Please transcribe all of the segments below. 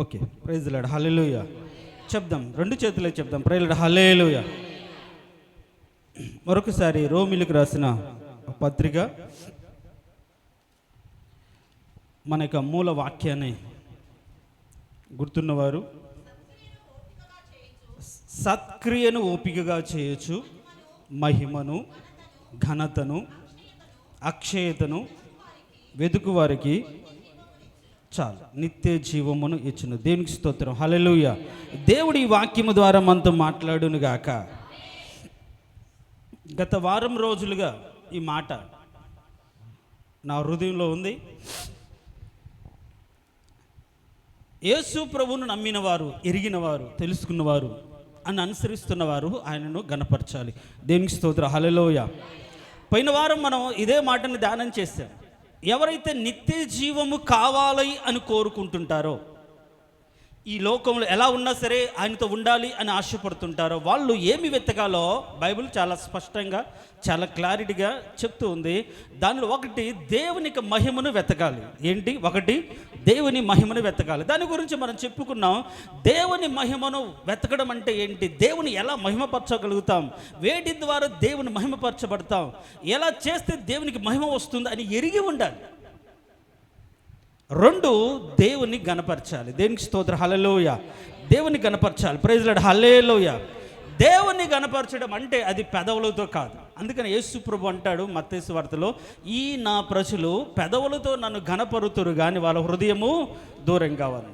Okay, praise lord, హల్లెలూయా చెప్దాం, రెండు చేతులే చెప్దాం, ప్రైజ్ లార్డ్, హల్లెలూయా. మరొకసారి రోమిలకు రాసిన పత్రిక మన యొక్క మూల వాక్యాన్ని గుర్తున్నవారు, సత్క్రియను ఓపికగా చేయొచ్చు, మహిమను, ఘనతను, అక్షయతను వెతుకువారికి చాలు నిత్య జీవమును ఇచ్చును. దేవునికి స్తోత్రం, హల్లెలూయా. దేవుడి ఈ వాక్యము ద్వారా మనతో మాట్లాడును గాక. గత వారం రోజులుగా ఈ మాట నా హృదయంలో ఉంది. యేసు ప్రభువును నమ్మినవారు, ఎరిగినవారు, తెలుసుకున్నవారు, అని అనుసరిస్తున్నవారు ఆయనను గణపరచాలి. దేవునికి స్తోత్రం, హల్లెలూయా. పోయిన వారం మనం ఇదే మాటను ధ్యానం చేశాం. ఎవరైతే నిత్య జీవము కావాలి అని కోరుకుంటుంటారో, ఈ లోకంలో ఎలా ఉన్నా సరే ఆయనతో ఉండాలి అని ఆశపడుతుంటారో, వాళ్ళు ఏమి వెతకాలో బైబిల్ చాలా స్పష్టంగా, చాలా క్లారిటీగా చెప్తూ ఉంది. దానిలో ఒకటి దేవునికి మహిమను వెతకాలి. ఏంటి? ఒకటి దేవుని మహిమను వెతకాలి. దాని గురించి మనం చెప్పుకున్నాం. దేవుని మహిమను వెతకడం అంటే ఏంటి? దేవుని ఎలా మహిమపరచగలుగుతాం? వేటి ద్వారా దేవుని మహిమపరచబడతాం? ఎలా చేస్తే దేవునికి మహిమ వస్తుంది అని ఎరిగి ఉండాలి. రెండు, దేవుని గణపరచాలి. దేవునికి స్తోత్రం, హల్లెలూయా. దేవుని గణపరచాలి, ప్రైజ్ లార్డ్, హల్లెలూయా. దేవుని గణపరచడం అంటే అది పెదవులతో కాదు. అందుకని యేసు ప్రభు అంటాడు మత్తయి సువార్తలో, ఈ నా ప్రజలు పెదవులతో నన్ను గణపరుతురు కానీ వాళ్ళ హృదయము దూరం కావాలి.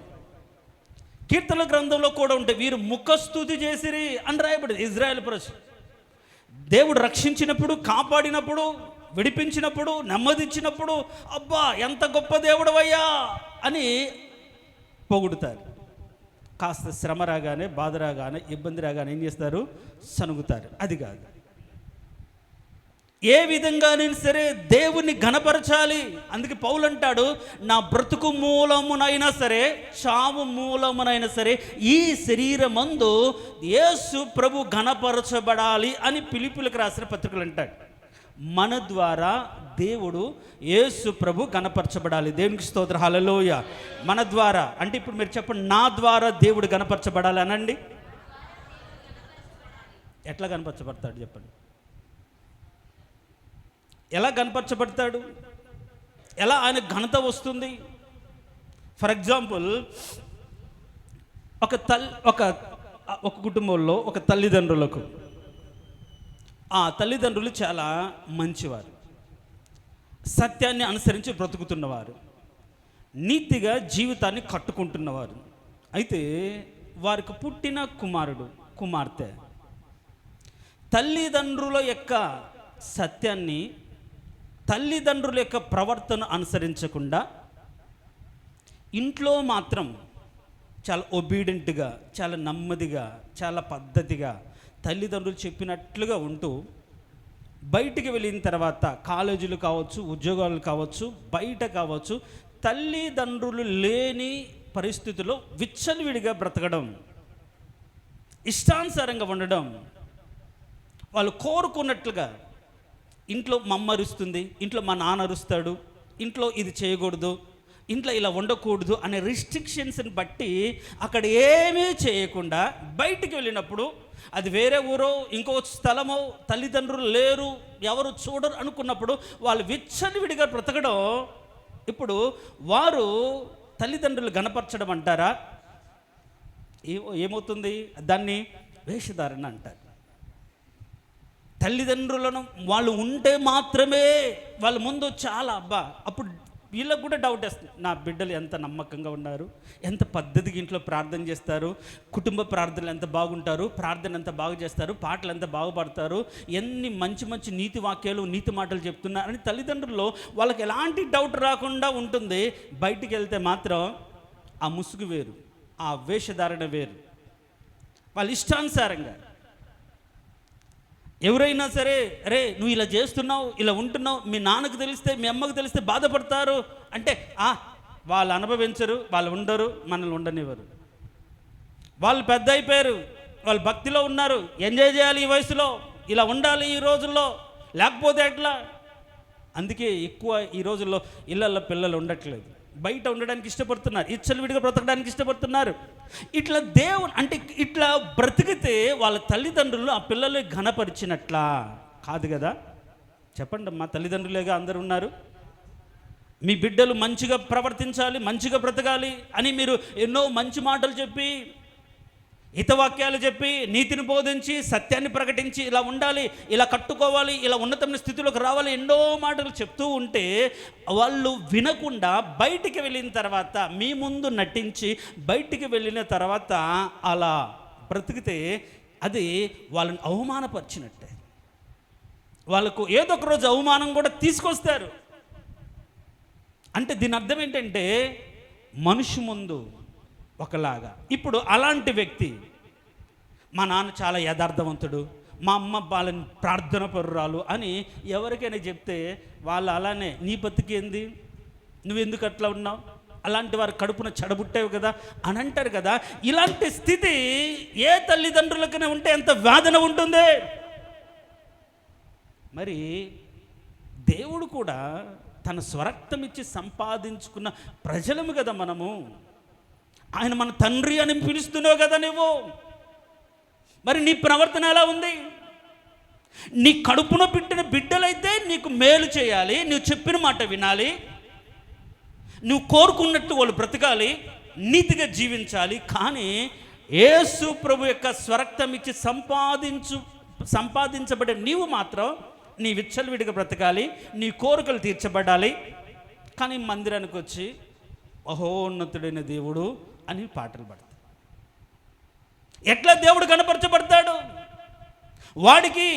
కీర్తన గ్రంథంలో కూడా ఉంటే వీరు ముఖస్తుతి చేసిరి అని రాయబడింది. ఇజ్రాయేల్ ప్రజలు దేవుడు రక్షించినప్పుడు, కాపాడినప్పుడు, విడిపించినప్పుడు, నెమ్మదిచ్చినప్పుడు, అబ్బా ఎంత గొప్ప దేవుడవయ్యా అని పొగుడుతారు. కాస్త శ్రమ రాగానే, బాధ రాగానే, ఇబ్బంది రాగానే ఏం చేస్తారు? సనుగుతారు. అది కాదు. ఏ విధంగానైనా సరే దేవుని ఘనపరచాలి. అందుకే పౌలు అంటాడు, నా బ్రతుకు మూలమునైనా సరే, చావు మూలమునైనా సరే, ఈ శరీరమందు యేసు ప్రభు ఘనపరచబడాలి అని ఫిలిప్పీయులకు రాసిన పత్రికలు అంటాడు. మన ద్వారా దేవుడు యేసు ప్రభు గణపరచబడాలి. దేవునికి స్తోత్రం, హల్లెలూయా. మన ద్వారా అంటే ఇప్పుడు మీరు చెప్పండి, నా ద్వారా దేవుడు గణపరచబడాలి అనండి. ఎట్లా గణపరచబడతాడు చెప్పండి? ఎలా గణపరచబడతాడు? ఎలా ఆయన ఘనత వస్తుంది? ఫర్ ఎగ్జాంపుల్, ఒక కుటుంబంలో ఒక తల్లిదండ్రులకు, ఆ తల్లిదండ్రులు చాలా మంచివారు, సత్యాన్ని అనుసరించి బ్రతుకుతున్నవారు, నీతిగా జీవితాన్ని కట్టుకుంటున్నవారు. అయితే వారికి పుట్టిన కుమారుడు, కుమార్తె తల్లిదండ్రుల యొక్క సత్యాన్ని, తల్లిదండ్రుల యొక్క ప్రవర్తన అనుసరించకుండా ఇంట్లో మాత్రం చాలా ఒబీడియంట్గా, చాలా నెమ్మదిగా, చాలా పద్ధతిగా తల్లిదండ్రులు చెప్పినట్లుగా ఉంటూ, బయటికి వెళ్ళిన తర్వాత కాలేజీలు కావచ్చు, ఉద్యోగాలు కావచ్చు, బయట కావచ్చు, తల్లిదండ్రులు లేని పరిస్థితుల్లో విచ్చలవిడిగా బ్రతకడం, ఇష్టానుసారంగా ఉండడం, వాళ్ళు కోరుకున్నట్లుగా, ఇంట్లో మా అమ్మ అరుస్తుంది, ఇంట్లో మా నాన్న అరుస్తాడు, ఇంట్లో ఇది చేయకూడదు, ఇంట్లో ఇలా ఉండకూడదు అనే రిస్ట్రిక్షన్స్ని బట్టి అక్కడ ఏమీ చేయకుండా బయటికి వెళ్ళినప్పుడు, అది వేరే ఊరో ఇంకో స్థలమో, తల్లిదండ్రులు లేరు, ఎవరు చూడరు అనుకున్నప్పుడు వాళ్ళు విచ్చలవిడిగా బ్రతకడం, ఇప్పుడు వారు తల్లిదండ్రులు గణపరచడం అంటారా? ఏమవుతుంది? దాన్ని వేషధారణ అంటారు. తల్లిదండ్రులను వాళ్ళు ఉంటే మాత్రమే వాళ్ళ ముందు చాలా, అబ్బా, అప్పుడు వీళ్ళకు కూడా డౌట్ వేస్తుంది, నా బిడ్డలు ఎంత నమ్మకంగా ఉన్నారు, ఎంత పద్ధతిగా ఇంట్లో ప్రార్థన చేస్తారు, కుటుంబ ప్రార్థనలు ఎంత బాగుంటారు, ప్రార్థన ఎంత బాగా చేస్తారు, పాటలు ఎంత బాగుపడతారు, ఎన్ని మంచి మంచి నీతి వాక్యాలు, నీతి మాటలు చెప్తున్నారు అని తల్లిదండ్రుల్లో వాళ్ళకి ఎలాంటి డౌట్ రాకుండా ఉంటుంది. బయటికి వెళ్తే మాత్రం ఆ ముసుగు వేరు, ఆ వేషధారణ వేరు, వాళ్ళ ఇష్టానుసారంగా. ఎవరైనా సరే, అరే నువ్వు ఇలా చేస్తున్నావు, ఇలా ఉంటున్నావు, మీ నాన్నకు తెలిస్తే, మీ అమ్మకు తెలిస్తే బాధపడతారు అంటే, వాళ్ళు అనుభవించరు, వాళ్ళు ఉండరు, మనల్ని ఉండనివ్వరు. వాళ్ళు పెద్ద అయిపోయారు, వాళ్ళు భక్తిలో ఉన్నారు, ఎంజాయ్ చేయాలి ఈ వయసులో, ఇలా ఉండాలి ఈ రోజుల్లో, లేకపోతే ఎట్లా? అందుకే ఎక్కువ ఈ రోజుల్లో ఇళ్ళల్లో పిల్లలు ఉండట్లేదు, బయట ఉండడానికి ఇష్టపడుతున్నారు, విడిగా బ్రతకడానికి ఇష్టపడుతున్నారు. ఇట్లా దేవుడు అంటే ఇట్లా బ్రతికితే వాళ్ళ తల్లిదండ్రులు ఆ పిల్లలు ఘనపరిచినట్లా కాదు కదా. చెప్పండి, మా తల్లిదండ్రులేగా అందరూ ఉన్నారు. మీ బిడ్డలు మంచిగా ప్రవర్తించాలి, మంచిగా బ్రతకాలి అని మీరు ఎన్నో మంచి మాటలు చెప్పి, హితవాక్యాలు చెప్పి, నీతిని బోధించి, సత్యాన్ని ప్రకటించి, ఇలా ఉండాలి, ఇలా కట్టుకోవాలి, ఇలా ఉన్నతమైన స్థితిలోకి రావాలి, ఎన్నో మాటలు చెప్తూ ఉంటే వాళ్ళు వినకుండా బయటికి వెళ్ళిన తర్వాత, మీ ముందు నటించి బయటికి వెళ్ళిన తర్వాత అలా బ్రతికితే అది వాళ్ళని అవమానపరిచినట్టే. వాళ్ళకు ఏదో ఒక రోజు అవమానం కూడా తీసుకొస్తారు. అంటే దీని అర్థం ఏంటంటే మనిషి ముందు ఒకలాగా. ఇప్పుడు అలాంటి వ్యక్తి, మా నాన్న చాలా యథార్థవంతుడు, మా అమ్మ వాళ్ళని ప్రార్థన పరురాలు అని ఎవరికైనా చెప్తే వాళ్ళు అలానే, నీ బతికేంది, నువ్వెందుకు అట్లా ఉన్నావు, అలాంటి వారు కడుపున చెడబుట్టేవి కదా అని అంటారు కదా. ఇలాంటి స్థితి ఏ తల్లిదండ్రులకనే ఉంటే ఎంత వేదన ఉంటుంది. మరి దేవుడు కూడా తన స్వరక్తం ఇచ్చి సంపాదించుకున్న ప్రజలము కదా మనము. ఆయన మన తండ్రి అని పిలుస్తున్నావు కదా నువ్వు. మరి నీ ప్రవర్తన ఎలా ఉంది? నీ కడుపున పుట్టిన బిడ్డలైతే నీకు మేలు చేయాలి, నువ్వు చెప్పిన మాట వినాలి, నువ్వు కోరుకున్నట్టు వాళ్ళు బ్రతకాలి, నీతిగా జీవించాలి. కానీ యేసు ప్రభు యొక్క స్వరక్తం ఇచ్చి సంపాదించబడే నీవు మాత్రం నీ విచ్చలవిడిగా బ్రతకాలి, నీ కోరికలు తీర్చబడాలి. కానీ మందిరానికి వచ్చి మహోన్నతుడైన దేవుడు అని పాటలు పాడతాడు. ఎట్లా దేవుడు కనపరచబడతాడు? వాడికి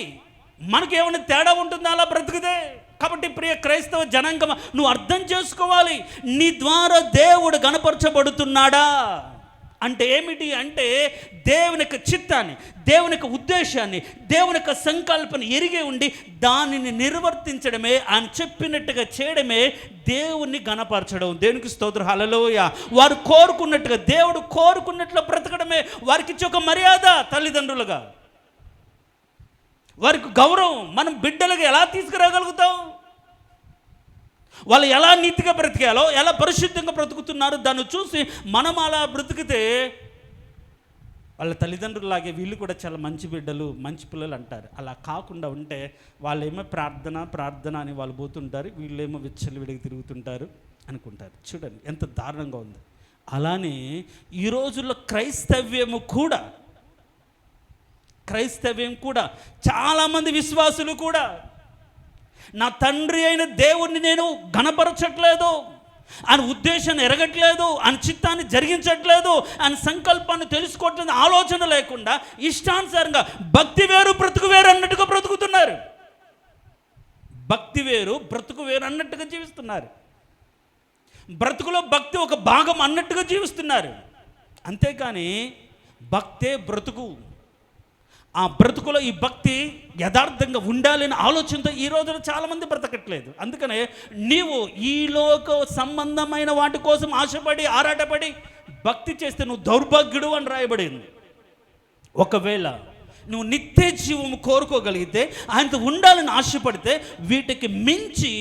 మనకేమైనా తేడా ఉంటుందా అలా బ్రతికితే? కాబట్టి ప్రియ క్రైస్తవ జనాంగం, నువ్వు అర్థం చేసుకోవాలి, నీ ద్వారా దేవుడు కనపరచబడుతున్నాడా అంటే ఏమిటి అంటే దేవుని యొక్క చిత్తాన్ని, దేవుని యొక్క ఉద్దేశాన్ని, దేవుని యొక్క సంకల్పన ఎరిగి ఉండి దానిని నిర్వర్తించడమే, ఆయన చెప్పినట్టుగా చేయడమే దేవుణ్ణి గణపరచడం. దేవునికి స్తోత్రం, హల్లెలూయా. వారు కోరుకున్నట్టుగా, దేవుడు కోరుకున్నట్లు బ్రతకడమే వారికి ఇచ్చే ఒక మర్యాద. తల్లిదండ్రులుగా వారికి గౌరవం మనం బిడ్డలుగా ఎలా తీసుకురాగలుగుతాం? వాళ్ళు ఎలా నీతిగా బ్రతికాలో, ఎలా పరిశుద్ధంగా బ్రతుకుతున్నారో దాన్ని చూసి మనం అలా బ్రతికితే వాళ్ళ తల్లిదండ్రులాగే వీళ్ళు కూడా చాలా మంచి బిడ్డలు, మంచి పిల్లలు అంటారు. అలా కాకుండా ఉంటే వాళ్ళేమో ప్రార్థన అని వాళ్ళు పోతుంటారు, వీళ్ళేమో విచ్చలవిడిగా తిరుగుతుంటారు అనుకుంటారు. చూడండి ఎంత దారుణంగా ఉంది. అలానే ఈ రోజుల్లో క్రైస్తవ్యం కూడా చాలామంది విశ్వాసులు కూడా నా తండ్రి అయిన దేవుణ్ణి నేను ఘనపరచట్లేదు, ఆయన ఉద్దేశాన్ని ఎరగట్లేదు, ఆయన చిత్తాన్ని జరిగించట్లేదు, ఆయన సంకల్పాన్ని తెలుసుకోవట్లేదు, ఆలోచన లేకుండా ఇష్టానుసారంగా భక్తి వేరు బ్రతుకు వేరు అన్నట్టుగా బ్రతుకుతున్నారు. భక్తి వేరు బ్రతుకు వేరు అన్నట్టుగా జీవిస్తున్నారు. బ్రతుకులో భక్తి ఒక భాగం అన్నట్టుగా జీవిస్తున్నారు. అంతేకాని భక్తే బ్రతుకు, ఆ బ్రతుకులో ఈ భక్తి యథార్థంగా ఉండాలని ఆలోచనతో ఈ రోజున చాలామంది బ్రతకట్లేదు. అందుకనే నీవు ఈ లోక సంబంధమైన వాటి కోసం ఆశపడి ఆరాటపడి భక్తి చేస్తే నువ్వు దౌర్భాగ్యుడు అని రాయబడింది. ఒకవేళ నువ్వు నిత్య జీవము కోరుకోగలిగితే, ఆయనతో ఉండాలని ఆశపడితే వీటికి మించి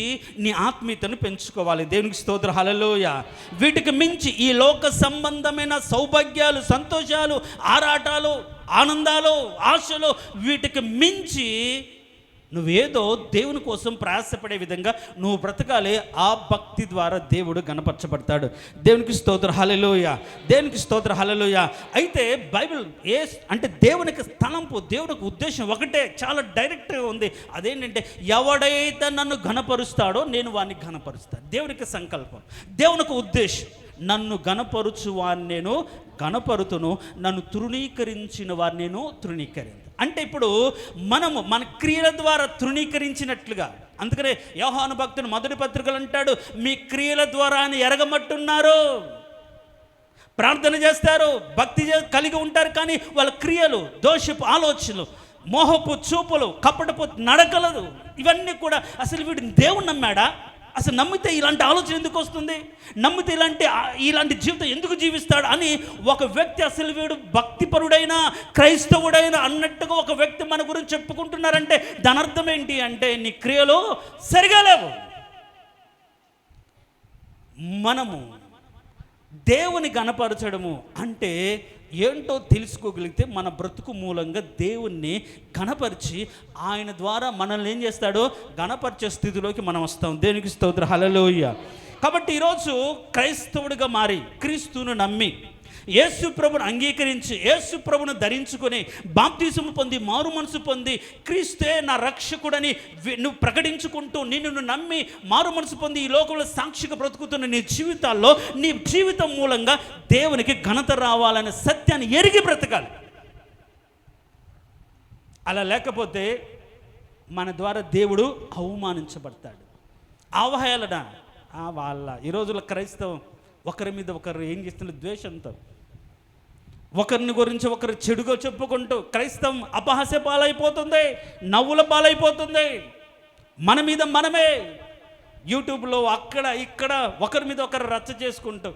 నీ ఆత్మీయతను పెంచుకోవాలి. దేవునికి స్తోత్రం, హల్లెలూయా. వీటికి మించి ఈ లోక సంబంధమైన సౌభాగ్యాలు, సంతోషాలు, ఆరాటాలు, ఆనందాలు, ఆశలు, వీటికి మించి నువ్వేదో దేవుని కోసం ప్రయాసపడే విధంగా నువ్వు బ్రతకాలి. ఆ భక్తి ద్వారా దేవుడు గణపరచబడతాడు. దేవునికి స్తోత్రం, హల్లెలూయా. దేవునికి స్తోత్రం, హల్లెలూయా. అయితే బైబిల్ అంటే దేవునికి తలంపు, దేవునికి ఉద్దేశం ఒకటే, చాలా డైరెక్ట్గా ఉంది. అదేంటంటే ఎవడైతే నన్ను ఘనపరుస్తాడో నేను వాడిని ఘనపరుస్తాను. దేవునికి సంకల్పం, దేవునికి ఉద్దేశం. నన్ను ఘనపరుచు వారిని నేను ఘనపరుతును, నన్ను తృణీకరించిన వారిని నేను తృణీకరించు. అంటే ఇప్పుడు మనము మన క్రియల ద్వారా తృణీకరించినట్లుగా. అందుకనే యోహాను భక్తుని మొదటి పత్రికలు అంటాడు, మీ క్రియల ద్వారా అని ఎరగమట్టున్నారు. ప్రార్థన చేస్తారు, భక్తి కలిగి ఉంటారు, కానీ వాళ్ళ క్రియలు, దోషపు ఆలోచనలు, మోహపు చూపులు, కపటపు నడకలు, ఇవన్నీ కూడా అసలు వీడిని దేవుడు నమ్మాడా? అసలు నమ్మితే ఇలాంటి ఆలోచన ఎందుకు వస్తుంది, నమ్మితే ఇలాంటి జీవితం ఎందుకు జీవిస్తాడు అని ఒక వ్యక్తి, అసలు వీడు భక్తిపరుడైనా క్రైస్తవుడైనా అన్నట్టుగా ఒక వ్యక్తి మన గురించి చెప్పుకుంటున్నారంటే దాని అర్థం ఏంటి అంటే నీ క్రియలు సరిగా లేవు. మనము దేవుని గణపరచడము అంటే ఏంటో తెలుసుకోగలిగితే మన బ్రతుకు మూలంగా దేవుణ్ణి గణపరిచి ఆయన ద్వారా మనల్ని ఏం చేస్తాడో గణపరిచే స్థితిలోకి మనం వస్తాం. దేవునికి స్తోత్రం, హల్లెలూయా. కాబట్టి ఈరోజు క్రైస్తవుడిగా మారి క్రీస్తును నమ్మి యేసు ప్రభుని అంగీకరించి యేసు ప్రభును ధరించుకొని బాప్తిసము పొంది మారు మనసు పొంది క్రీస్తే నా రక్షకుడని నువ్వు ప్రకటించుకుంటూ నిన్ను నమ్మి మారు మనసు పొంది ఈ లోకంలో సాక్షిగా బ్రతుకుతున్న నీ జీవితాల్లో నీ జీవితం మూలంగా దేవునికి ఘనత రావాలనే సత్యాన్ని ఎరిగి బ్రతకాలి. అలా లేకపోతే మన ద్వారా దేవుడు అవమానించబడతాడు. అవహేళన వాళ్ళ ఈ రోజుల్లో క్రైస్తవం ఒకరి మీద ఒకరు ఏం చేస్తున్న ద్వేషంతో, ఒకరిని గురించి ఒకరు చెడుగా చెప్పుకుంటూ క్రైస్తవం అపహాస్య పాలైపోతుంది, నవ్వుల పాలైపోతుంది. మన మీద మనమే యూట్యూబ్లో అక్కడ ఇక్కడ ఒకరి మీద ఒకరు రచ్చ చేసుకుంటూ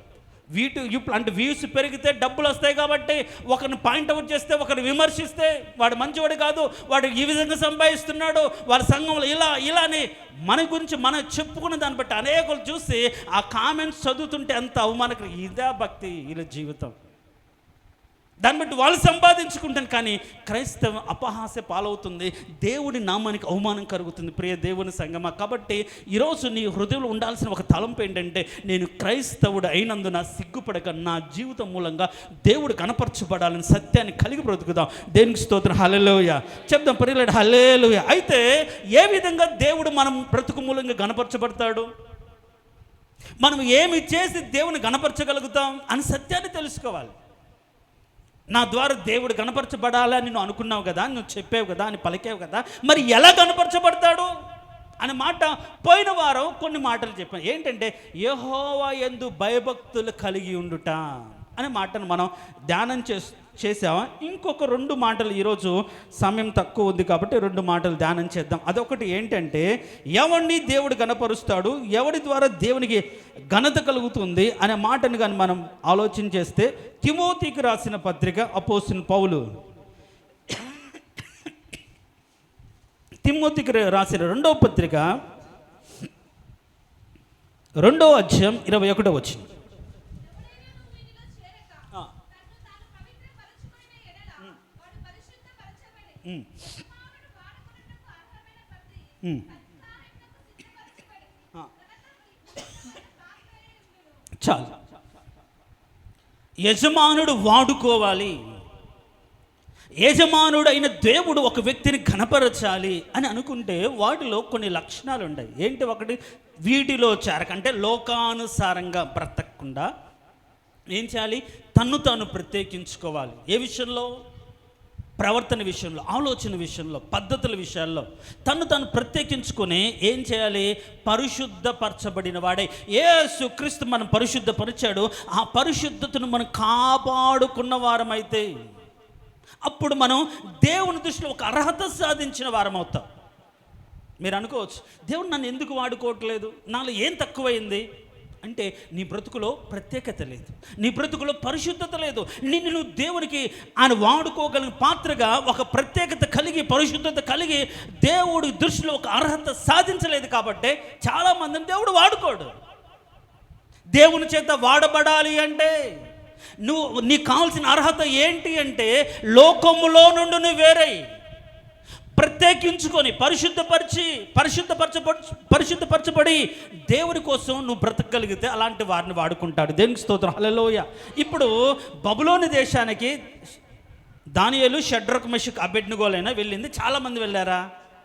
అంటే వ్యూస్ పెరిగితే డబ్బులు వస్తాయి కాబట్టి ఒకరిని పాయింట్అవుట్ చేస్తే ఒకరిని విమర్శిస్తే వాడు మంచివాడు కాదు, వాడు ఈ విధంగా సంపాదిస్తున్నాడు, వాళ్ళ సంఘంలో ఇలా అని మన గురించి మనం చెప్పుకున్న దాన్ని బట్టి అనేకులు చూసి ఆ కామెంట్స్ చదువుతుంటే ఎంత అవమానకరం. ఇదే భక్తి వీళ్ళ జీవితం. దాన్ని బట్టి వాళ్ళు సంపాదించుకుంటాను, కానీ క్రైస్తవం అపహాస్య పాలవుతుంది, దేవుడి నామానికి అవమానం కలుగుతుంది. ప్రియ దేవుని సంగమా, కాబట్టి ఈరోజు నీ హృదయంలో ఉండాల్సిన ఒక తలంపు ఏంటంటే నేను క్రైస్తవుడు అయినందున సిగ్గుపడక నా జీవితం మూలంగా దేవుడు కనపరచబడాలని సత్యాన్ని కలిగి బ్రతుకుదాం. దేవునికి స్తోత్రం, హల్లెలూయా చెప్దాం. ప్రియులారా, హల్లెలూయా. అయితే ఏ విధంగా దేవుడు మనం బ్రతుకు మూలంగా కనపరచబడతాడు, మనం ఏమి చేసి దేవుని కనపరచగలుగుతాం అని సత్యాన్ని తెలుసుకోవాలి. నా ద్వారా దేవుడు గణపరచబడాలని నువ్వు అనుకున్నావు కదా, నువ్వు చెప్పావు కదా, అని పలికావు కదా, మరి ఎలా గణపరచబడతాడు అనే మాట పోయిన వారం కొన్ని మాటలు చెప్పాను. ఏంటంటే యెహోవా యందు భయభక్తులు కలిగి ఉండుట అనే మాటను మనం ధ్యానం చేసామా. ఇంకొక 2 మాటలు ఈరోజు సమయం తక్కువ ఉంది కాబట్టి 2 మాటలు ధ్యానం చేద్దాం. అదొకటి ఏంటంటే ఎవరిని దేవుడు గణపరుస్తాడు, ఎవరి ద్వారా దేవునికి ఘనత కలుగుతుంది అనే మాటను కానీ మనం ఆలోచన చేస్తే తిమోతికి రాసిన పత్రిక అపోస్తలుడైన పౌలు తిమోతికి రాసిన 2వ పత్రిక 2వ అధ్యాయం 21వ వచనం. చాలు, యజమానుడు వాడుకోవాలి, యజమానుడు అయిన దేవుడు ఒక వ్యక్తిని ఘనపరచాలి అని అనుకుంటే వాటిలో కొన్ని లక్షణాలు ఉన్నాయి. ఏంటి? ఒకటి, వీటిలో చేరకంటే లోకానుసారంగా బ్రతకకుండా ఏం చేయాలి? తన్ను తాను ప్రత్యేకించుకోవాలి. ఏ విషయంలో? ప్రవర్తన విషయంలో, ఆలోచన విషయంలో, పద్ధతుల విషయాల్లో తను తాను ప్రత్యేకించుకొని ఏం చేయాలి? పరిశుద్ధపరచబడిన వాడే. యేసు క్రీస్తు మనం పరిశుద్ధపరిచాడు. ఆ పరిశుద్ధతను మనం కాపాడుకున్న వారమైతే అప్పుడు మనం దేవుని దృష్టిలో ఒక అర్హత సాధించిన వారం అవుతాం. మీరు అనుకోవచ్చు, దేవుడు నన్ను ఎందుకు వాడుకోవట్లేదు, నాలో ఏం తక్కువైంది అంటే నీ బ్రతుకులో ప్రత్యేకత లేదు, నీ బ్రతుకులో పరిశుద్ధత లేదు. నిన్ను నువ్వు దేవునికి ఆయన వాడుకోగలిగిన పాత్రగా ఒక ప్రత్యేకత కలిగి పరిశుద్ధత కలిగి దేవుడి దృష్టిలో ఒక అర్హత సాధించలేదు. కాబట్టి చాలామందిని దేవుడు వాడుకోడు. దేవుని చేత వాడబడాలి అంటే నీకు కావాల్సిన అర్హత ఏంటి అంటే లోకములో నుండి నువ్వు వేరై ప్రత్యేకించుకొని పరిశుద్ధపరచబడి దేవుని కోసం నువ్వు బ్రతకగలిగితే అలాంటి వారిని వాడుకుంటాడు. దేవునికి స్తోత్రం, హల్లెలూయా. ఇప్పుడు బబులోను దేశానికి దానియేలు, షడ్రక్, మెషక్, అబేద్నెగోలైనా వెళ్ళింది. చాలామంది వెళ్ళారా?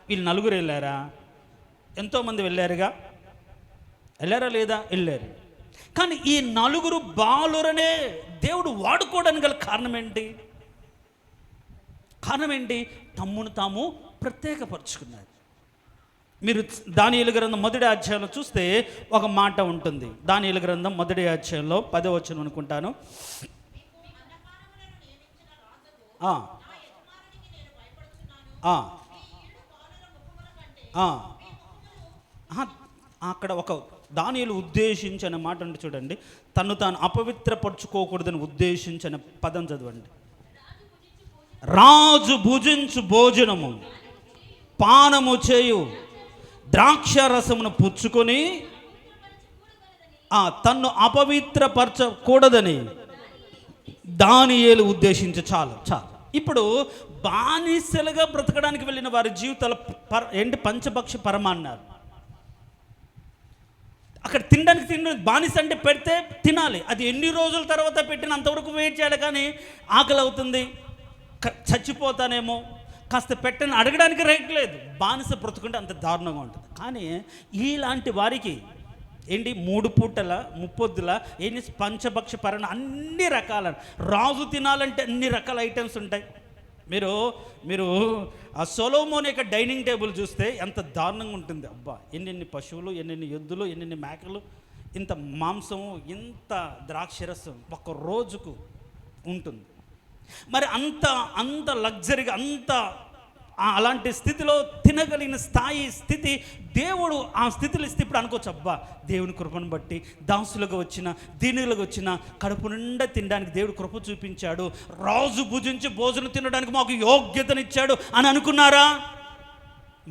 వీళ్ళు 4 వెళ్ళారా? ఎంతోమంది వెళ్ళారుగా. వెళ్ళారా లేదా? వెళ్ళారు. కానీ ఈ 4 బాలురనే దేవుడు వాడుకోవడానికి గల కారణం ఏంటి? తమ్మును తాము ప్రత్యేకపరుచుకున్నారు. మీరు దానియేలు గ్రంథం 1వ అధ్యాయంలో చూస్తే ఒక మాట ఉంటుంది. దానియేలు గ్రంథం 1వ అధ్యాయంలో 10వ వచనం అనుకుంటాను. అక్కడ ఒక దానియేలు ఉద్దేశించిన మాట అంటే చూడండి, తను తాను అపవిత్రపరచుకోకూడదని ఉద్దేశించిన పదం చదవండి. రాజు భుజించు భోజనము పానము చేయు ద్రాక్ష రసమును పుచ్చుకొని తన్ను అపవిత్రపరచకూడదని దానియేలు ఉద్దేశించి చాలు. ఇప్పుడు బానిసలుగా బ్రతకడానికి వెళ్ళిన వారి జీవితాల పంచభక్ష పరమాన్నారు. అక్కడ తినడానికి బానిస అంటే పెడితే తినాలి, అది ఎన్ని రోజుల తర్వాత పెట్టిన అంతవరకు వెయిట్ చేయాలి. కానీ ఆకలి అవుతుంది, చచ్చిపోతానేమో, కాస్త పెట్టని అడగడానికి రైట్ లేదు. బానిస బ్రతుకుంటే అంత దారుణంగా ఉంటుంది. కానీ ఇలాంటి వారికి 3 పూటల 30 పొద్దుల పంచభక్ష పరణ అన్ని రకాల, రాజు తినాలంటే అన్ని రకాల ఐటమ్స్ ఉంటాయి. మీరు ఆ సొలొమోను యొక్క డైనింగ్ టేబుల్ చూస్తే ఎంత దారుణంగా ఉంటుంది. అబ్బా, ఎన్నెన్ని పశువులు, ఎన్నెన్ని ఎద్దులు, ఎన్నెన్ని మేకలు, ఇంత మాంసము, ఇంత ద్రాక్షరసం ఒక రోజుకు ఉంటుంది. మరి అంత లగ్జరీగా అలాంటి స్థితిలో తినగలిగిన స్థితి దేవుడు ఆ స్థితిలో ఇస్తే ఇప్పుడు అనుకోవచ్చు, అబ్బా దేవుని కృపను బట్టి దాసులుగా వచ్చిన, దీనులుగా వచ్చిన, కడుపు నిండా తినడానికి దేవుడు కృప చూపించాడు, రాజు భుజించి భోజనం తినడానికి మాకు యోగ్యతనిచ్చాడు అని అనుకున్నారా?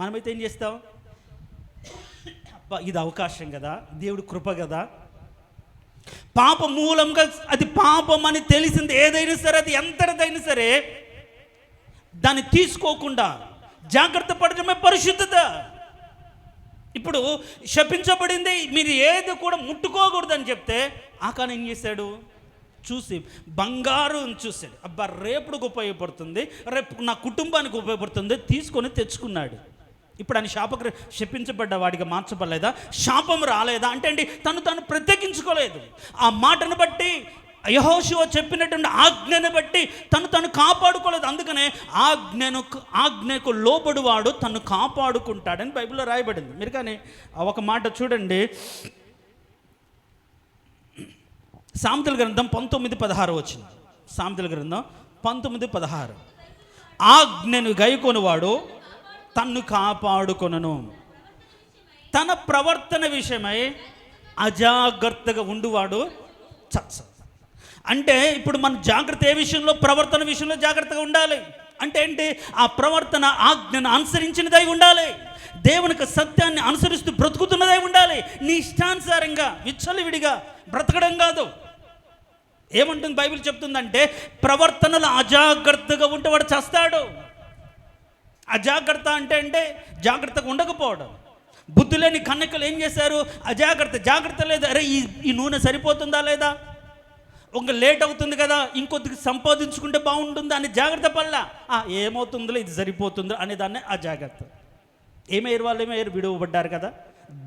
మనమైతే ఏం చేస్తాం? అబ్బా, ఇది అవకాశం కదా, దేవుడు కృప కదా. పాప మూలంగా అది పాపం అని తెలిసింది ఏదైనా సరే, అది ఎంతటిదైనా సరే దాన్ని తీసుకోకుండా జాగ్రత్త పడటమే పరిశుద్ధత. ఇప్పుడు శపించబడింది, మీరు ఏది కూడా ముట్టుకోకూడదని చెప్తే ఆకాన్ ఏం చేశాడు? చూసి బంగారం చూశాడు, అబ్బా రేపుడుకు ఉపయోగపడుతుంది, రేపు నా కుటుంబానికి ఉపయోగపడుతుంది, తీసుకొని తెచ్చుకున్నాడు. ఇప్పుడు ఆయన శపించబడ్డ వాడిగా మార్చబడలేదా? శాపం రాలేదా? అంటే తను ప్రత్యేకించుకోలేదు. ఆ మాటను బట్టి, యెహోషువ చెప్పినటువంటి ఆజ్ఞను బట్టి తను కాపాడుకోలేదు. అందుకనే ఆజ్ఞకు లోబడువాడు తను కాపాడుకుంటాడని బైబిల్లో రాయబడింది. మీరు కానీ ఒక మాట చూడండి, సామెతల గ్రంథం 19:16 వచ్చింది. సామెతల గ్రంథం 19:16, ఆజ్ఞను గైకొనువాడు తన్ను కాపాడుకొనును, తన ప్రవర్తన విషయమై అజాగ్రత్తగా ఉండువాడు చచ్చ. అంటే ఇప్పుడు మన జాగ్రత్త ఏ విషయంలో? ప్రవర్తన విషయంలో జాగ్రత్తగా ఉండాలి. అంటే ఆ ప్రవర్తన ఆజ్ఞను అనుసరించినదై ఉండాలి, దేవునికి సత్యాన్ని అనుసరిస్తూ బ్రతుకుతున్నదై ఉండాలి. నీ ఇష్టానుసారంగా విచ్చలవిడిగా బ్రతకడం కాదు. ఏమంటుంది బైబిల్ చెప్తుందంటే, ప్రవర్తనలో అజాగ్రత్తగా ఉంటే వాడు చస్తాడు. అజాగ్రత్త అంటే జాగ్రత్తగా ఉండకపోవడం. బుద్ధి లేని కన్యకలు ఏం చేశారు? జాగ్రత్త లేదు. అరే ఈ నూనె సరిపోతుందా లేదా, ఒక లేట్ అవుతుంది కదా, ఇంకొద్దిగా సంపాదించుకుంటే బాగుంటుంది అని జాగ్రత్త పడలా. ఏమవుతుందో ఇది సరిపోతుందో అనే దాన్ని అజాగ్రత్త. ఏమయ్యారు? విడువబడ్డారు కదా,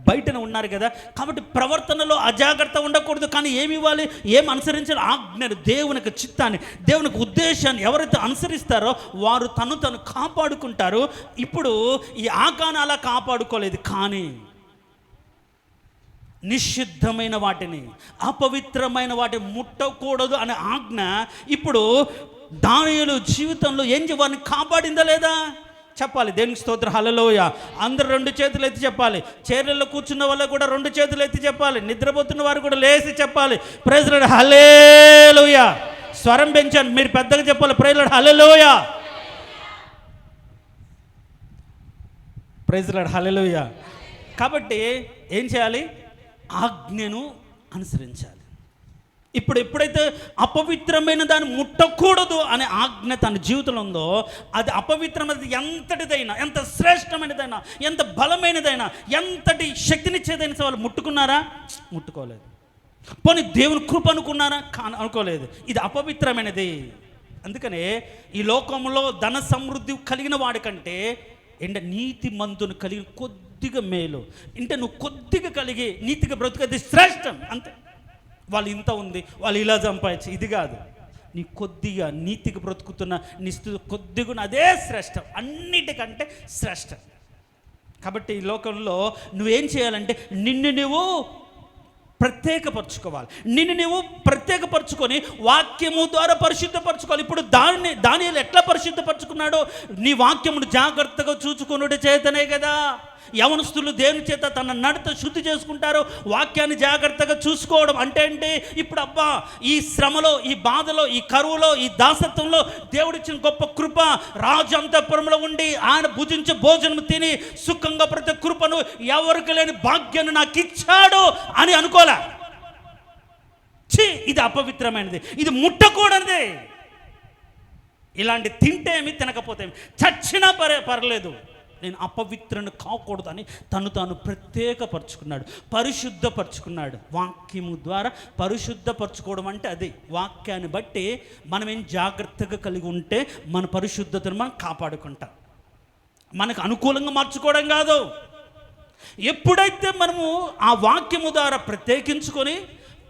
బయటనే ఉన్నారు కదా. కాబట్టి ప్రవర్తనలో అజాగ్రత్త ఉండకూడదు. కానీ ఏమి ఇవ్వాలి? ఏం అనుసరించాలి? ఆజ్ఞను, దేవునికి చిత్తాన్ని, దేవునికి ఉద్దేశాన్ని ఎవరైతే అనుసరిస్తారో వారు తను కాపాడుకుంటారు. ఇప్పుడు ఈ ఆకాను అలా కాపాడుకోలేదు. కానీ నిషిద్ధమైన వాటిని, అపవిత్రమైన వాటిని ముట్టకూడదు అనే ఆజ్ఞ ఇప్పుడు దానియేలు జీవితంలో వారిని కాపాడిందా లేదా? చెప్పాలి. దేవునికి స్తోత్రం, హల్లెలూయా. అందరూ 2 చేతులు ఎత్తి చెప్పాలి. చైర్లలో కూర్చున్న వాళ్ళు కూడా 2 చేతులు ఎత్తి చెప్పాలి. నిద్రపోతున్న వారు కూడా లేచి చెప్పాలి, ప్రైజ్ లార్డ్, హల్లెలూయా. స్వరం పెంచండి, మీరు పెద్దగా చెప్పాలి, ప్రైజ్ లార్డ్, హల్లెలూయా, ప్రైజ్ లార్డ్, హల్లెలూయా. కాబట్టి ఏం చేయాలి? ఆజ్ఞను అనుసరించాలి. ఇప్పుడు ఎప్పుడైతే అపవిత్రమైన దాన్ని ముట్టకూడదు అనే ఆజ్ఞ తన జీవితంలో ఉందో, అది అపవిత్రమైనది ఎంతటిదైనా, ఎంత శ్రేష్టమైనదైనా, ఎంత బలమైనదైనా, ఎంతటి శక్తినిచ్చేదైనా వాళ్ళు ముట్టుకున్నారా? ముట్టుకోలేదు. పోనీ దేవుని కృప అనుకున్నారా? అనుకోలేదు. ఇది అపవిత్రమైనది. అందుకనే ఈ లోకంలో ధన సమృద్ధి కలిగిన వాడికంటే నీతి మంతును కలిగిన కొద్దిగా మేలు. నువ్వు కొద్దిగా కలిగి నీతిగా బ్రతుకది శ్రేష్టం. అంతే. వాళ్ళు ఇంత ఉంది, వాళ్ళు ఇలా సంపాదించి, ఇది కాదు. నీ కొద్దిగా నీతిగా బ్రతుకుతున్న నీ స్థితి కొద్దిగా అదే శ్రేష్టం, అన్నిటికంటే శ్రేష్టం. కాబట్టి ఈ లోకంలో నువ్వేం చేయాలంటే నిన్ను నువ్వు ప్రత్యేకపరచుకోవాలి. నిన్ను నువ్వు ప్రత్యేకపరచుకొని వాక్యము ద్వారా పరిశుద్ధపరచుకోవాలి. ఇప్పుడు దానియేలు ఎట్లా పరిశుద్ధపరచుకున్నాడో, నీ వాక్యమును జాగ్రత్తగా చూచుకొనుట చేతనే కదా. యవనస్తులు దేని చేత తన నడత శుద్ధి చేసుకుంటారో వాక్యాన్ని జాగ్రత్తగా చూసుకోవడం అంటే ఏంటి? ఇప్పుడు అబ్బా ఈ శ్రమలో, ఈ బాధలో, ఈ కరువులో, ఈ దాసత్వంలో దేవుడిచ్చిన గొప్ప కృప, రాజు అంతఃపురంలో ఉండి ఆయన భుజించే భోజనం తిని సుఖంగా ప్రతి కృపను, ఎవరికి లేని భాగ్యాన్ని నాకు ఇచ్చాడు అని అనుకోలే. ఇది అపవిత్రమైనది, ఇది ముట్టకూడనిది. ఇలాంటి తింటే ఏమి, తినకపోతే ఏమి, చచ్చినా పర్లేదు, నేను అపవిత్రను కాకూడదు అని తాను ప్రత్యేకపరుచుకున్నాడు, పరిశుద్ధపరుచుకున్నాడు. వాక్యము ద్వారా పరిశుద్ధపరచుకోవడం అంటే అది. వాక్యాన్ని బట్టి మనం ఏం జాగ్రత్తగా కలిగి ఉంటే మన పరిశుద్ధతను మనం కాపాడుకుంటాం. మనకు అనుకూలంగా మార్చుకోవడం కాదు. ఎప్పుడైతే మనము ఆ వాక్యము ద్వారా ప్రత్యేకించుకొని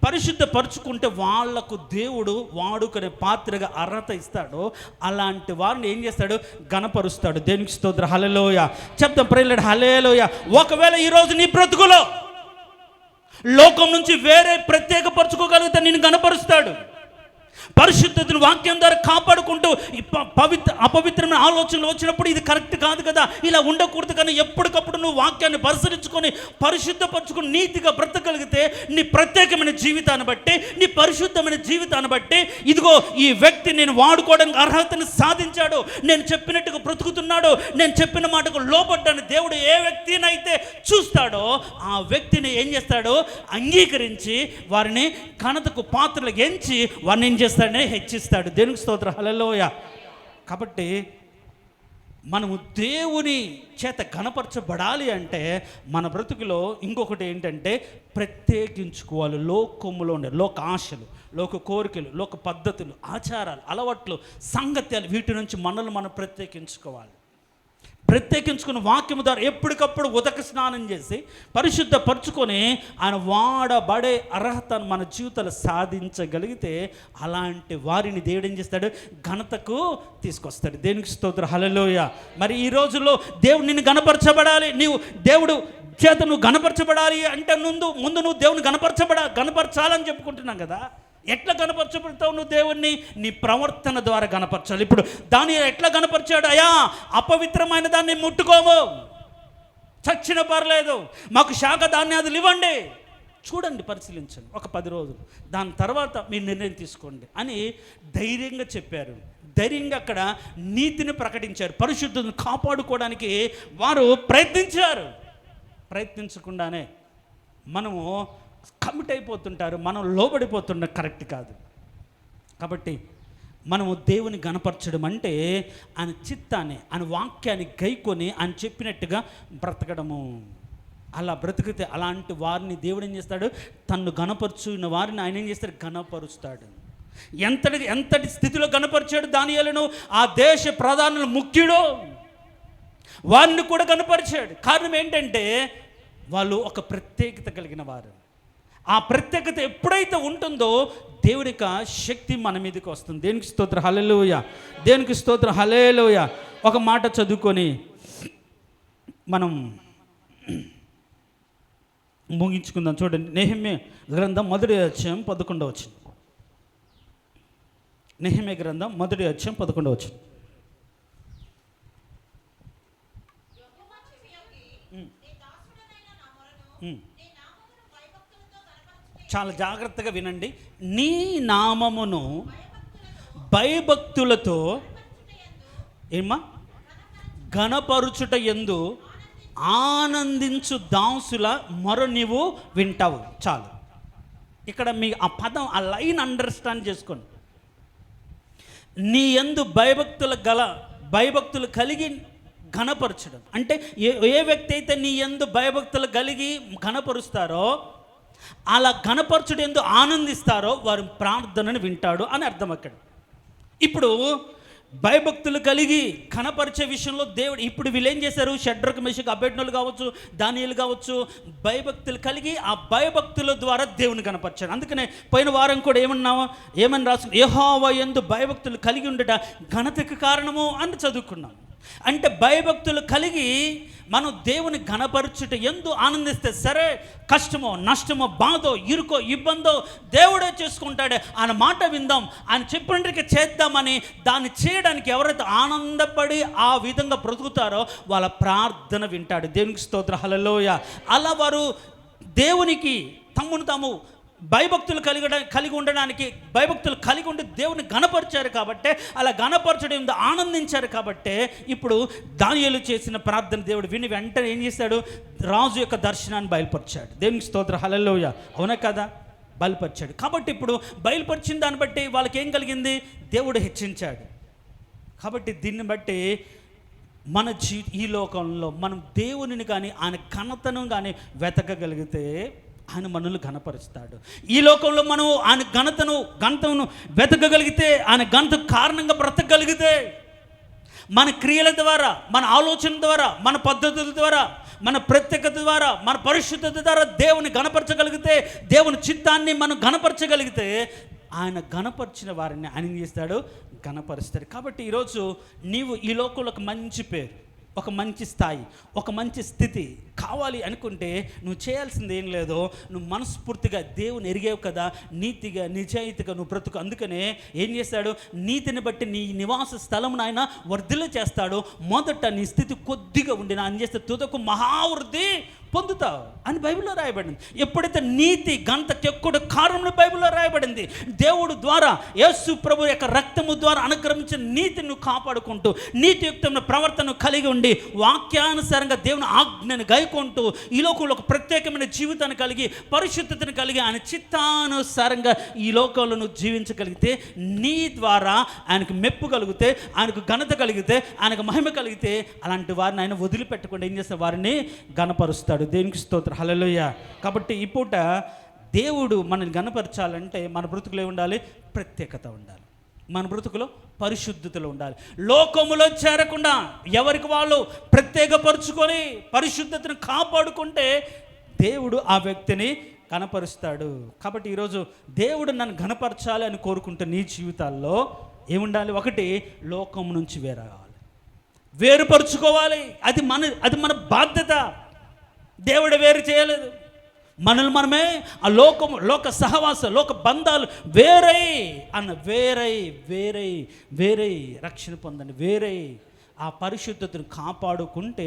పరిశుద్ధపరుచుకుంటే వాళ్లకు దేవుడు వాడుకునే పాత్రగా అర్హత ఇస్తాడో అలాంటి వారిని ఏం చేస్తాడు? ఘనపరుస్తాడు. దేవునికి స్తోత్రం. హల్లెలూయా చెప్తాం. ప్రేయర్ హల్లెలూయా. ఒకవేళ ఈరోజు నీ బ్రతుకులో లోకం నుంచి వేరే ప్రత్యేకపరచుకోగలిగితే నిన్ను ఘనపరుస్తాడు. పరిశుద్ధతను వాక్యం ద్వారా కాపాడుకుంటూ అపవిత్రమైన ఆలోచనలు వచ్చినప్పుడు ఇది కరెక్ట్ కాదు కదా, ఇలా ఉండకూడదు, కానీ ఎప్పటికప్పుడు నువ్వు వాక్యాన్ని పరిశీలించుకొని పరిశుద్ధపరచుకుని నీతిగా బ్రతకగలిగితే నీ ప్రత్యేకమైన జీవితాన్ని బట్టి, నీ పరిశుద్ధమైన జీవితాన్ని బట్టి, ఇదిగో ఈ వ్యక్తి నేను వాడుకోవడానికి అర్హతను సాధించాడు, నేను చెప్పినట్టుగా బ్రతుకుతున్నాడు, నేను చెప్పిన మాటకు లోబడ్డాను, దేవుడు ఏ వ్యక్తినైతే చూస్తాడో ఆ వ్యక్తిని ఏం చేస్తాడో అంగీకరించి వారిని ఘనతకు పాత్రలు ఎంచి వారిని ఏం చేస్తాడని హెచ్చిస్తాడు. దేవునికి స్తోత్రం. హల్లెలూయా. కాబట్టి మనము దేవుని చేత ఘనపరచబడాలి అంటే మన బ్రతుకులో ఇంకొకటి ఏంటంటే ప్రత్యేకించుకోవాలి. లోకములో ఉండే లోక ఆశలు, లోక కోరికలు, లోక పద్ధతులు, ఆచారాలు, అలవాట్లు, సంగత్యాలు, వీటి నుంచి మనల్ని మనం ప్రత్యేకించుకోవాలి. ప్రత్యేకించుకుని వాక్యము ద్వారా ఎప్పటికప్పుడు ఉదక స్నానం చేసి పరిశుద్ధపరచుకొని ఆయన వాడబడే అర్హతను మన జీవితాలు సాధించగలిగితే అలాంటి వారిని దేవుడు ఏం చేస్తాడు? ఘనతకు తీసుకొస్తాడు. దేనికి స్తోత్రం. హల్లెలూయా. మరి ఈ రోజుల్లో దేవుడు నిన్ను గణపరచబడాలి, నీవు దేవుడు చేత నువ్వు గణపరచబడాలి అంటే ముందు నువ్వు దేవుని గణపరచాలని చెప్పుకుంటున్నాం కదా. ఎట్లా గణపరచబడతావు నువ్వు దేవుణ్ణి? నీ ప్రవర్తన ద్వారా గణపరచాలి. ఇప్పుడు దాన్ని ఎట్లా గణపరిచాడు? అయా అపవిత్రమైన దాన్ని ముట్టుకోము, చచ్చిన పర్లేదు, మాకు శాఖ ధాన్యాదులు ఇవ్వండి, చూడండి, పరిశీలించండి, ఒక 10 రోజులు, దాని తర్వాత మీరు నిర్ణయం తీసుకోండి అని ధైర్యంగా చెప్పారు. ధైర్యంగా అక్కడ నీతిని ప్రకటించారు. పరిశుద్ధతను కాపాడుకోవడానికి వారు ప్రయత్నించారు. ప్రయత్నించకుండానే మనము కమిట్ అయిపోతుంటారు, మనం లోబడిపోతున్న కరెక్ట్ కాదు. కాబట్టి మనము దేవుని గణపరచడం అంటే ఆయన చిత్తాన్ని, ఆయన వాక్యాన్ని గైకొని ఆయన చెప్పినట్టుగా బ్రతకడము. అలా బ్రతికితే అలాంటి వారిని దేవుడు ఏం చేస్తాడు? తన్ను గణపరుచున్న వారిని ఆయన ఏం చేస్తాడు? గణపరుస్తాడు. ఎంతటి స్థితిలో గణపరిచాడు దానియేలును? ఆ దేశ ప్రధానులు ముఖ్యుడు, వారిని కూడా గణపరిచాడు. కారణం ఏంటంటే వాళ్ళు ఒక ప్రత్యేకత కలిగిన వారు. ఆ ప్రత్యేకత ఎప్పుడైతే ఉంటుందో దేవుని యొక్క శక్తి మన మీదకి వస్తుంది. దేనికి స్తోత్రం. హల్లెలూయా. దేవునికి స్తోత్రం. హల్లెలూయా. ఒక మాట చదువుకొని మనం ముగించుకుందాం. చూడండి, నెహెమ్యా గ్రంథం 1వ అధ్యాయం 11వ వచనం. నెహెమ్యా గ్రంథం 1వ అధ్యాయం 11వ వచనం. చాలా జాగ్రత్తగా వినండి. నీ నామమును భయభక్తులతో ఘనపరుచుట యందు ఆనందించు దాసుల మొర నీవు వింటావు. చాలు. ఇక్కడ మీ ఆ పదం, ఆ లైన్ అండర్స్టాండ్ చేసుకోండి. నీ యందు భయభక్తులు కలిగి ఘనపరచడం అంటే ఏ వ్యక్తి అయితే నీ యందు భయభక్తులు కలిగి ఘనపరుస్తారో, అలా ఘనపరచుడు యందు ఆనందిస్తారో వారి ప్రార్థనను వింటాడు అని అర్థం. అక్కడ ఇప్పుడు భయభక్తులు కలిగి ఘనపరిచే విషయంలో దేవుడు, ఇప్పుడు వీళ్ళు ఏం చేశారు? షడ్రక్, మెషక్, అబేద్నెగో కావచ్చు, దానియేలు కావచ్చు, భయభక్తులు కలిగి ఆ భయభక్తుల ద్వారా దేవుని ఘనపరిచాడు. అందుకనే పోయిన వారం కూడా ఏమని రాసు? యెహోవా యందు భయభక్తులు కలిగి ఉండట ఘనతకు కారణము అని చదువుకున్నాం. అంటే భయభక్తులు కలిగి మనం దేవుని ఘనపరచుట ఎందు ఆనందిస్తే, సరే కష్టమో నష్టమో బాధో ఇరుకో ఇబ్బందో దేవుడే చేసుకుంటాడే, ఆయన మాట విందాం, ఆయన చెప్పినట్టుగా చేద్దామని దాన్ని చేయడానికి ఎవరైతే ఆనందపడి ఆ విధంగా బ్రతుకుతారో వాళ్ళ ప్రార్థన వింటాడు. దేవునికి స్తోత్రం, హల్లెలూయా. అలా వారు దేవునికి తమ్మును తాము భయభక్తులు కలిగి ఉండడానికి, భయభక్తులు కలిగి ఉండి దేవుని ఘనపరిచారు కాబట్టే, అలా ఘనపరచడం ఆనందించారు కాబట్టే ఇప్పుడు దానియేలు చేసిన ప్రార్థన దేవుడు విని వెంటనే ఏం చేశాడు, రాజు యొక్క దర్శనాన్ని బయలుపరిచాడు. దేవునికి స్తోత్రం, హల్లెలూయా. అవునా కదా, బయలుపరిచాడు. కాబట్టి ఇప్పుడు బయలుపరిచిన దాన్ని బట్టి వాళ్ళకి ఏం కలిగింది, దేవుడు హెచ్చించాడు. కాబట్టి దీన్ని బట్టి మన ఈ లోకంలో మనం దేవునిని కానీ ఆయన ఘనతను కానీ వెతకగలిగితే ఆయన మనల్ని ఘనపరుస్తాడు. ఈ లోకంలో మనం ఆయన ఘనతను వెతకగలిగితే, ఆయన ఘనత కారణంగా బ్రతకగలిగితే, మన క్రియల ద్వారా, మన ఆలోచన ద్వారా, మన పద్ధతుల ద్వారా, మన ప్రత్యేకత ద్వారా, మన పరిశుద్ధత ద్వారా దేవుని ఘనపరచగలిగితే, దేవుని చిత్తాన్ని మనం ఘనపరచగలిగితే, ఆయన ఘనపరిచిన వారిని ఆయన ఏం చేస్తాడు, ఘనపరుస్తాడు. కాబట్టి ఈరోజు నీవు ఈ లోకంలో ఒక మంచి పేరు, ఒక మంచి స్థాయి, ఒక మంచి స్థితి కావాలి అనుకుంటే నువ్వు చేయాల్సింది ఏం లేదో, నువ్వు మనస్ఫూర్తిగా దేవుని ఎరిగేవు కదా, నీతిగా నిజాయితీగా నువ్వు బ్రతుకు. అందుకనే ఏం చేస్తాడు, నీతిని బట్టి నీ నివాస స్థలమును ఆయన వర్ధిల్ల చేస్తాడు. మొదట నీ స్థితి కొద్దిగా ఉండి ఆయన చేస్తే తుదకు మహావృద్ధి పొందుతావు అని బైబిల్లో రాయబడింది. ఎప్పుడైతే నీతి ఘనతకి ఎక్కువ కారణం బైబిల్లో రాయబడింది. దేవుడు ద్వారా, యేసు ప్రభు యొక్క రక్తము ద్వారా అనుగ్రహించిన నీతిని నువ్వు కాపాడుకుంటూ, నీతియుక్తమైన ప్రవర్తన కలిగి ఉండి, వాక్యానుసారంగా దేవుని ఆజ్ఞను గైకొంటూ, ఈ లోకంలో ఒక ప్రత్యేకమైన జీవితాన్ని కలిగి, పరిశుద్ధతను కలిగి, ఆయన చిత్తానుసారంగా ఈ లోకంలో నువ్వు జీవించగలిగితే, నీ ద్వారా ఆయనకు మెప్పు కలిగితే, ఆయనకు ఘనత కలిగితే, ఆయనకు మహిమ కలిగితే, అలాంటి వారిని ఆయన వదిలిపెట్టకుండా ఏం చేస్తే వారిని ఘనపరుస్తాడు. దేవునికి స్తోత్రం, హల్లెలూయా. కాబట్టి ఈ పూట దేవుడు మనల్ని ఘనపరచాలంటే మన బ్రతుకులో ఉండాలి, ప్రత్యేకత ఉండాలి, మన బ్రతుకులో పరిశుద్ధతలో ఉండాలి. లోకములో చేరకుండా ఎవరికి వాళ్ళు ప్రత్యేకపరుచుకొని పరిశుద్ధతను కాపాడుకుంటే దేవుడు ఆ వ్యక్తిని ఘనపరుస్తాడు. కాబట్టి ఈరోజు దేవుడు నన్ను ఘనపరచాలి అని కోరుకుంటే నీ జీవితాల్లో ఏముండాలి, ఒకటి లోకం నుంచి వేరుపరుచుకోవాలి. అది మన బాధ్యత. దేవుడు వేరు చేయలేదు, మనల్ని మనమే ఆ లోక సహవాస లోక బంధాలు వేరై రక్షణ పొందండి. వేరై ఆ పరిశుద్ధతను కాపాడుకుంటే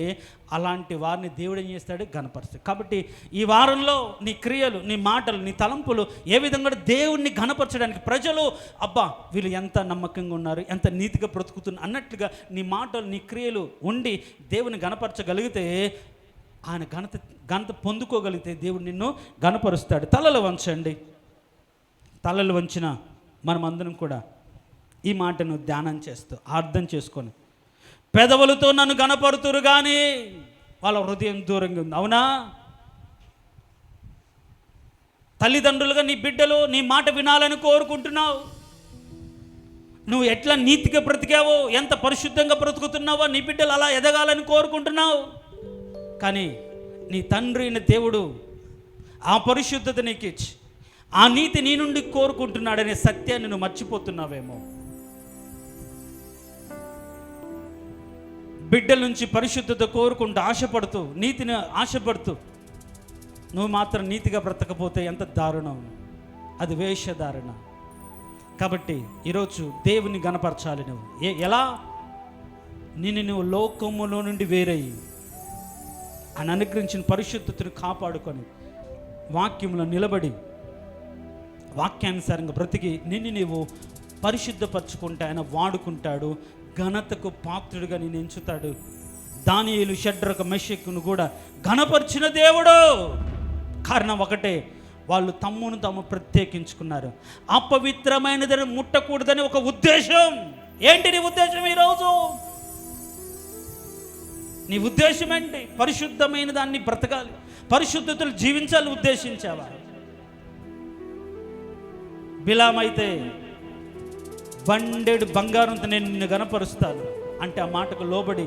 అలాంటి వారిని దేవుడు ఏం చేస్తాడు, ఘనపరుస్తాడు. కాబట్టి ఈ వారంలో నీ క్రియలు, నీ మాటలు, నీ తలంపులు ఏ విధంగా దేవుణ్ణి ఘనపరచడానికి, ప్రజలు అబ్బా వీళ్ళు ఎంత నమ్మకంగా ఉన్నారు, ఎంత నీతిగా బ్రతుకుతున్నారు అన్నట్లుగా నీ మాటలు, నీ క్రియలు ఉండి దేవుని ఘనపరచగలిగితే, ఆయన ఘనత పొందుకోగలిగితే దేవుడు నిన్ను ఘనపరుస్తాడు. తలలు వంచండి. తలలు వంచిన మనమందరం కూడా ఈ మాటను ధ్యానం చేస్తూ అర్థం చేసుకొని, పెదవులతో నన్ను ఘనపరుతురు కానీ వాళ్ళ హృదయం దూరంగా ఉంది. అవునా? తల్లిదండ్రులుగా నీ బిడ్డలు నీ మాట వినాలని కోరుకుంటున్నావు. నువ్వు ఎట్లా నీతిగా బ్రతికావో, ఎంత పరిశుద్ధంగా బ్రతుకుతున్నావో, నీ బిడ్డలు అలా ఎదగాలని కోరుకుంటున్నావు. కానీ నీ తండ్రి అయిన దేవుడు ఆ పరిశుద్ధత నీకు ఇచ్చి, ఆ నీతి నీ నుండి కోరుకుంటున్నాడనే సత్యాన్ని నువ్వు మర్చిపోతున్నావేమో. బిడ్డల నుంచి పరిశుద్ధత కోరుకుంటూ ఆశపడుతూ, నీతిని ఆశపడుతూ నువ్వు మాత్రం నీతిగా బ్రతకపోతే ఎంత దారుణం, అది వేషధారణ. కాబట్టి ఈరోజు దేవుని ఘనపరచాలి. నువ్వు ఎలా? నువ్వు లోకములో నుండి వేరయ్యి ఆయన అనుగ్రహించిన పరిశుద్ధతను కాపాడుకొని వాక్యంలో నిలబడి వాక్యానుసారంగా బ్రతికి నిన్ను నీవు పరిశుద్ధపరచుకుంటే ఆయన వాడుకుంటాడు, ఘనతకు పాత్రుడిగా నేను ఎంచుతాడు. దానియేలు, షడ్రకు, మెషకును కూడా ఘనపరిచిన దేవుడు. కారణం ఒకటే, వాళ్ళు తమ్మును తాము ప్రత్యేకించుకున్నారు. అపవిత్రమైనదని ముట్టకూడదని ఒక ఉద్దేశం. ఏంటి నీ ఉద్దేశం? ఈరోజు నీ ఉద్దేశం ఏంటి? పరిశుద్ధమైన దాన్ని బ్రతకాలి, పరిశుద్ధతలు జీవించాలి ఉద్దేశించావా? బిలామైతే బండెడు బంగారంతో నేను నిన్ను గణపరుస్తాను అంటే ఆ మాటకు లోబడి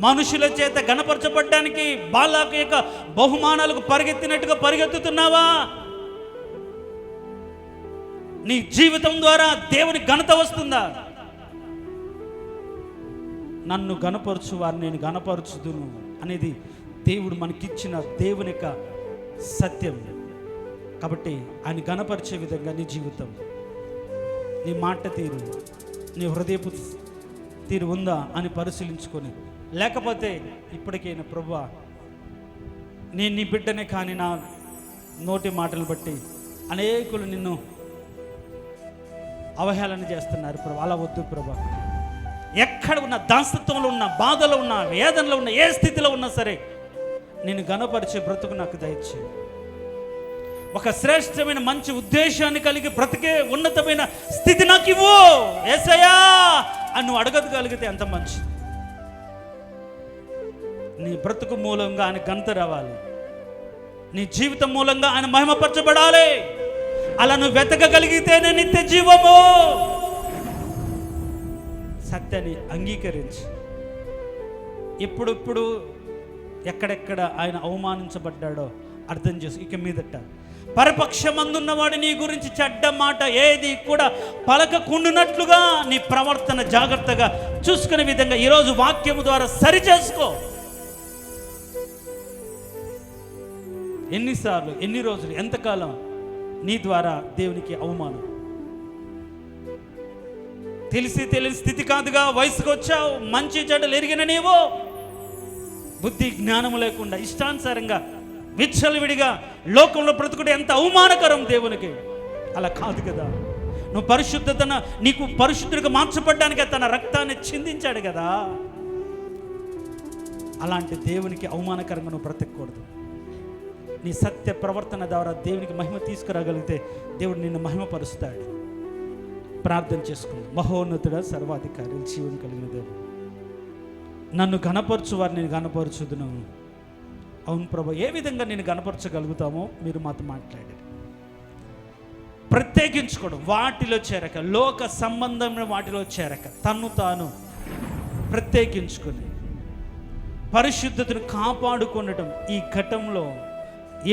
మనుషుల చేత గణపరచబడ్డానికి బాలాకు యొక్క బహుమానాలకు పరిగెత్తినట్టుగా పరిగెత్తుతున్నావా? నీ జీవితం ద్వారా దేవుని ఘనత వస్తుందా? నన్ను గణపరచు వారిని నేను గణపరచుదును అనేది దేవుడు మనకిచ్చిన దేవుని యొక్క సత్యం. కాబట్టి ఆయన గణపరిచే విధంగా నీ జీవితం, నీ మాట తీరు, నీ హృదయపు తీరు ఉందా అని పరిశీలించుకొని, లేకపోతే ఇప్పటికైనా ప్రభువా నేను నీ బిడ్డనే కానీ నా నోటి మాటలు బట్టి అనేకులు నిన్ను అవహేళన చేస్తున్నారు ప్రభు. అలా వద్దు ప్రభు. ఎక్కడ ఉన్న దాస్తత్వంలో ఉన్న, బాధలో ఉన్న, వేదనలో ఉన్న, ఏ స్థితిలో ఉన్నా సరే నేను గణపరిచే బ్రతుకు నాకు దయచేయి. ఒక శ్రేష్టమైన మంచి ఉద్దేశాన్ని కలిగి బ్రతికే ఉన్నతమైన స్థితి నాకు ఇవ్వు యేసయ్యా అని నువ్వు అడగగలిగితే ఎంత మంచిది. నీ బ్రతుకు మూలంగా ఆయన ఘనత రావాలి, నీ జీవితం మూలంగా ఆయన మహిమపరచబడాలి. అలా నువ్వు వెతకగలిగితేనే నిత్య జీవము. సత్యాన్ని అంగీకరించి ఇప్పుడు ఎక్కడెక్కడ ఆయన అవమానించబడ్డాడో అర్థం చేసి ఇక మీదట పరపక్షమందున్నవాడు నీ గురించి చెడ్డ మాట ఏది కూడా పలకకుండునట్లుగా నీ ప్రవర్తన జాగ్రత్తగా చూసుకునే విధంగా ఈరోజు వాక్యము ద్వారా సరిచేసుకో. ఎన్నిసార్లు, ఎన్ని రోజులు, ఎంతకాలం నీ ద్వారా దేవునికి అవమానం? తెలిసి తెలియని స్థితి కాదుగా, వయసుకు వచ్చావు, మంచి చెడ్డలు ఎరిగిన నీవు బుద్ధి జ్ఞానము లేకుండా ఇష్టానుసారంగా విచ్చలవిడిగా లోకంలో బ్రతుకుడు ఎంత అవమానకరం దేవునికి. అలా కాదు కదా. నువ్వు పరిశుద్ధతను, నీకు పరిశుద్ధుడిగా మార్చబడ్డానికి తన రక్తాన్ని చిందించాడు కదా. అలాంటి దేవునికి అవమానకరంగా నువ్వు బ్రతకూడదు. నీ సత్య ప్రవర్తన ద్వారా దేవునికి మహిమ తీసుకురాగలిగితే దేవుడు నిన్ను మహిమపరుస్తాడు. ప్రార్థన చేసుకుంది. మహోన్నతుడ, సర్వాధికారి, జీవం కలిగిన దేవుడు, నన్ను గణపరచు వారిని నేను గణపరచుదును. అవును ప్రభు, ఏ విధంగా నేను గణపరచగలుగుతామో మీరు మాతో మాట్లాడారు. ప్రత్యేకించుకోవడం, వాటిలో చేరక, లోక సంబంధమైన వాటిలో చేరక, తన్ను తాను ప్రత్యేకించుకొని పరిశుద్ధతను కాపాడుకొనడం ఈ ఘట్టంలో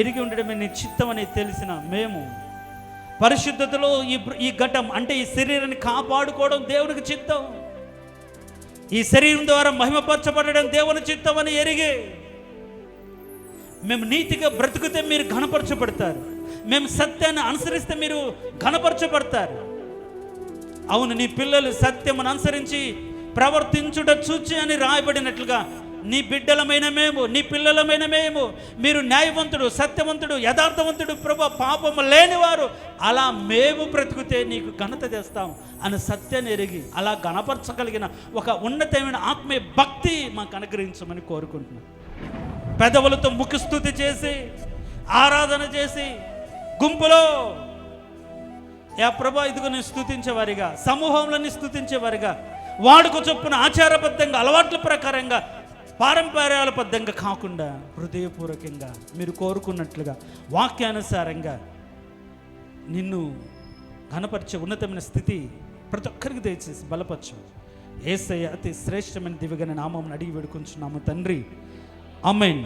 ఎరిగి ఉండడమే నీ చిత్తం అనేది తెలిసిన మేము పరిశుద్ధతలో ఈ ఘట్టం అంటే ఈ శరీరాన్ని కాపాడుకోవడం దేవునికి చిత్తం. ఈ శరీరం ద్వారా మహిమపరచబడడం దేవుని చిత్తం అని ఎరిగి మేము నీతిగా బ్రతుకుతే మీరు ఘనపరచబడతారు, మేము సత్యాన్ని అనుసరిస్తే మీరు ఘనపరచబడతారు. అవును, నీ పిల్లలు సత్యమును అనుసరించి ప్రవర్తించుట చూచి అని రాయబడినట్లుగా నీ బిడ్డలమైన మేము, నీ పిల్లలమైన మేము, మీరు న్యాయవంతుడు, సత్యవంతుడు, యథార్థవంతుడు ప్రభు, పాపము లేనివారు, అలా మేము బ్రతుకుతే నీకు ఘనత తెస్తాం అని సత్యాన్ని ఎరిగి అలా ఘనపరచగలిగిన ఒక ఉన్నతమైన ఆత్మీయ భక్తి మాకు అనుగ్రహించమని కోరుకుంటున్నాం. పెదవులతో ముఖస్తుతి చేసి, ఆరాధన చేసి, గుంపులో ప్రభా ఇదిగో నేను స్తుతించేవారిగా, సమూహంలోని స్తుతించేవారిగా, వాడుక చొప్పున ఆచారబద్ధంగా, అలవాట్ల ప్రకారంగా, పారంపర్యాలబద్ధంగా కాకుండా హృదయపూర్వకంగా మీరు కోరుకున్నట్లుగా వాక్యానుసారంగా నిన్ను ఘనపరిచే ఉన్నతమైన స్థితి ప్రతి ఒక్కరికి దయచేసి బలపరచు. యేసయ్య అతి శ్రేష్టమైన దివ్యమైన నామమును అడిగి వేడుకొంచున్నాము తండ్రి. ఆమేన్.